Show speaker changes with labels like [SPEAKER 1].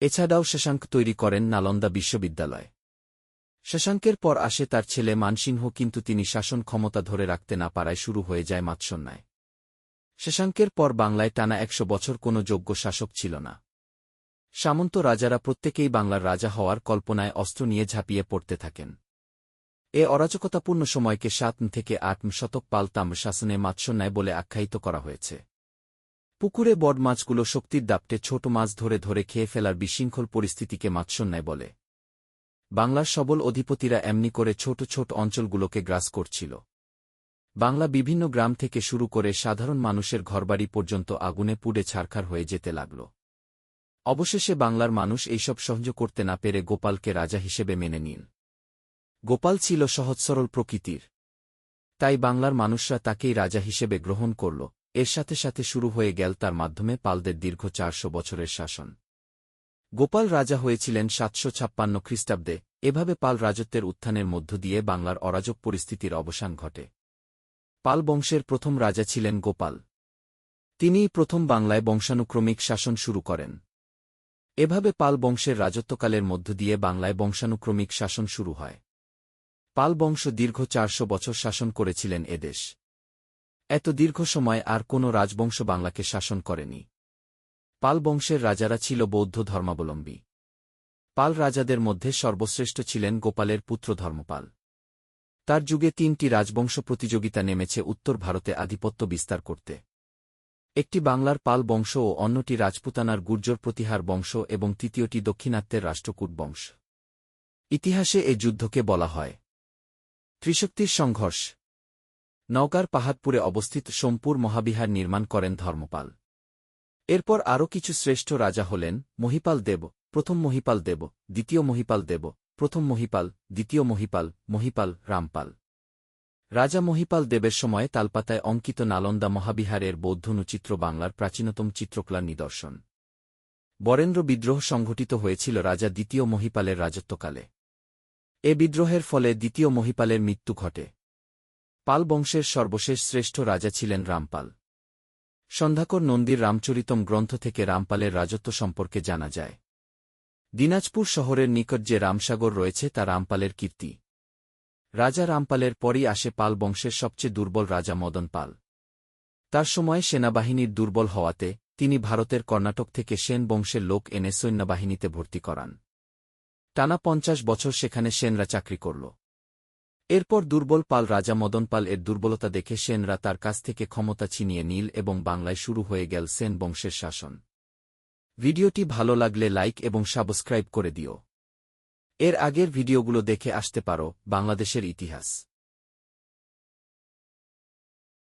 [SPEAKER 1] এছাড়াও শশাঙ্ক তৈরি করেন নালন্দা বিশ্ববিদ্যালয়। শশাঙ্কের পর আসে তার ছেলে মানসিংহ, কিন্তু তিনি শাসন ক্ষমতা ধরে রাখতে না পারায় শুরু হয়ে যায় মাৎসন্যায়। শশাঙ্কের পর বাংলায় টানা ১০০ বছর কোনো যোগ্য শাসক ছিল না। সামন্ত রাজারা প্রত্যেকেই বাংলার রাজা হওয়ার কল্পনায় অস্ত্র নিয়ে ঝাঁপিয়ে পড়তে থাকেন। এ অরাজকতাপূর্ণ সময়কে ৭ থেকে ৮ শতক পাল তাম্র শাসনে মাৎসন্যায় বলে আখ্যায়িত করা হয়েছে। পুকুরে বড় মাছগুলো শক্তির দাপটে ছোট মাছ ধরে ধরে খেয়ে ফেলার বিশৃঙ্খল পরিস্থিতিকে মাৎসন্যায় বলে। বাংলার সবল অধিপতিরা এমনি করে ছোট ছোট অঞ্চলগুলোকে গ্রাস করছিল। বাংলা বিভিন্ন গ্রাম থেকে শুরু করে সাধারণ মানুষের ঘরবাড়ি পর্যন্ত আগুনে পুড়ে ছারখার হয়ে যেতে লাগল। অবশেষে বাংলার মানুষ এইসব সহ্য করতে না পেরে গোপালকে রাজা হিসেবে মেনে নিন। গোপাল ছিল সহজ সরল প্রকৃতির, তাই বাংলার মানুষরা তাকেই রাজা হিসেবে গ্রহণ করল। এর সাথে সাথে শুরু হয়ে গেল তার মাধ্যমে পালদের দীর্ঘ ৪০০ বছরের শাসন। গোপাল রাজা হয়েছিলেন ৭৫৬ খ্রিস্টাব্দে। এভাবে পাল রাজত্বের উত্থানের মধ্য দিয়ে বাংলার অরাজক পরিস্থিতির অবসান ঘটে। পাল বংশের প্রথম রাজা ছিলেন গোপাল। তিনিই প্রথম বাংলায় বংশানুক্রমিক শাসন শুরু করেন। এভাবে পাল বংশের রাজত্বকালের মধ্য দিয়ে বাংলায় বংশানুক্রমিক শাসন শুরু হয়। পাল বংশ দীর্ঘ ৪০০ বছর শাসন করেছিলেন এদেশ। এত দীর্ঘ সময় আর কোনো রাজবংশ বাংলাকে শাসন করেনি। পাল বংশের রাজারা ছিল বৌদ্ধ ধর্মাবলম্বী। পাল রাজাদের মধ্যে সর্বশ্রেষ্ঠ ছিলেন গোপালের পুত্র ধর্মপাল। তার যুগে ৩টি রাজবংশ প্রতিযোগিতা নেমেছে উত্তর ভারতে আধিপত্য বিস্তার করতে। একটি বাংলার পাল বংশ ও অন্যটি রাজপুতানার গুর্জর প্রতিহার বংশ এবং তৃতীয়টি দক্ষিণাত্যের রাষ্ট্রকূট বংশ। ইতিহাসে এ যুদ্ধকে বলা হয় ত্রিশক্তির সংঘর্ষ। নওগাঁর পাহাড়পুরে অবস্থিত সোমপুর মহাবিহার নির্মাণ করেন ধর্মপাল। এরপর আরও কিছু শ্রেষ্ঠ রাজা হলেন মহিপাল দেব, প্রথম মহিপাল দেব, দ্বিতীয় মহিপাল দেব, প্রথম মহিপাল, দ্বিতীয় মহিপাল, মহিপাল, রামপাল। রাজা মহিপাল দেবের সময়ে তালপাতায় অঙ্কিত নালন্দা মহাবিহারের বৌদ্ধনুচিত্র বাংলার প্রাচীনতম চিত্রকলার নিদর্শন। বরেন্দ্র বিদ্রোহ সংঘটিত হয়েছিল রাজা দ্বিতীয় মহিপালের রাজত্বকালে। এ বিদ্রোহের ফলে দ্বিতীয় মহিপালের মৃত্যু ঘটে। পাল বংশের সর্বশেষ শ্রেষ্ঠ রাজা ছিলেন রামপাল। সন্ধ্যাকর নন্দীর রামচরিতম গ্রন্থ থেকে রামপালের রাজত্ব সম্পর্কে জানা যায়। দিনাজপুর শহরের নিকট যে রামসাগর রয়েছে তা রামপালের কীর্তি। রাজা রামপালের পরই আসে পাল বংশের সবচেয়ে দুর্বল রাজা মদন পাল। তার সময়ে সেনাবাহিনীর দুর্বল হওয়াতে তিনি ভারতের কর্ণাটক থেকে সেন বংশের লোক এনে সৈন্যবাহিনীতে ভর্তি করান। টানা ৫০ বছর সেখানে সেনরা চাকরি করল। এরপর দুর্বল পাল রাজা মদন পাল এর দুর্বলতা দেখে সেনরা তার কাছ থেকে ক্ষমতা ছিনিয়ে নিল এবং বাংলায় শুরু হয়ে গেল সেন বংশের শাসন। ভিডিওটি ভালো লাগলে লাইক এবং সাবস্ক্রাইব করে দিও। এর আগের ভিডিওগুলো দেখে আসতে পারো বাংলাদেশের ইতিহাস।